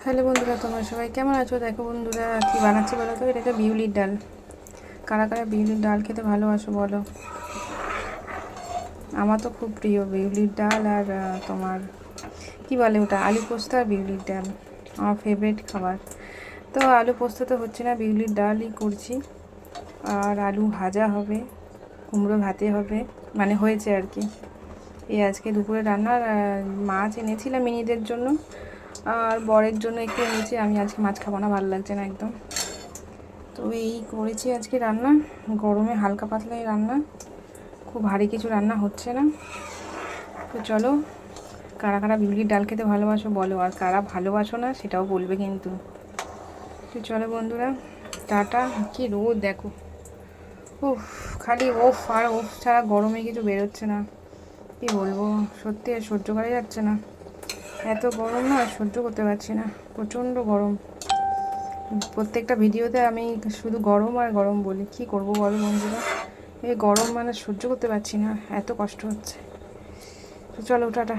Hello বন্ধুরা, তোমরা সবাই কেমন আছো? দেখো বন্ধুরা, কি বানাচ্ছি বলো তো? এটাকে বিউলির ডাল। কারা কারা বিউলির ডাল খেতে ভালোবাসো বলো? আমার তো খুব প্রিয় বিউলির ডাল। আর তোমার কি বলে ওটা, আলু পোস্ত আর বিউলির ডাল আমার ফেভারিট খাবার। তো আলু পোস্ত তো হচ্ছে না, বিউলির ডালই করছি। আর আলু ভাজা হবে, কুমড়ো ভাতে হবে, মানে হয়েছে আর কি। এই আজকে দুপুরে রান্নার মাছ এনেছিলাম মিনিদের জন্য, আর বরের জন্য একটু এনেছি। আমি আজকে মাছ খাবো না, ভালো লাগছে না একদম। তো এই করেছি আজকে রান্না। গরমে হালকা পাতলাই রান্না, খুব ভারী কিছু রান্না হচ্ছে না। তো চলো, কারা কারা বিউলির ডাল খেতে ভালোবাসো বলো, আর কারা ভালোবাসো না সেটাও বলবে কিন্তু। তো চলো বন্ধুরা, টাটা। কি রোদ দেখো, উফ, খালি ওফ আর ওফ ছাড়া গরমে কিছু বেরোচ্ছে না। কি বলবো, সত্যি আর সহ্য করা যাচ্ছে না। এত গরম না, সহ্য করতে পারছি না, প্রচণ্ড গরম। প্রত্যেকটা ভিডিওতে আমি শুধু গরম আর গরম বলি, কি করব বলো বন্ধুরা। এই গরম মানে সহ্য করতে পারছি না, এত কষ্ট হচ্ছে। তো চলো, টাটা।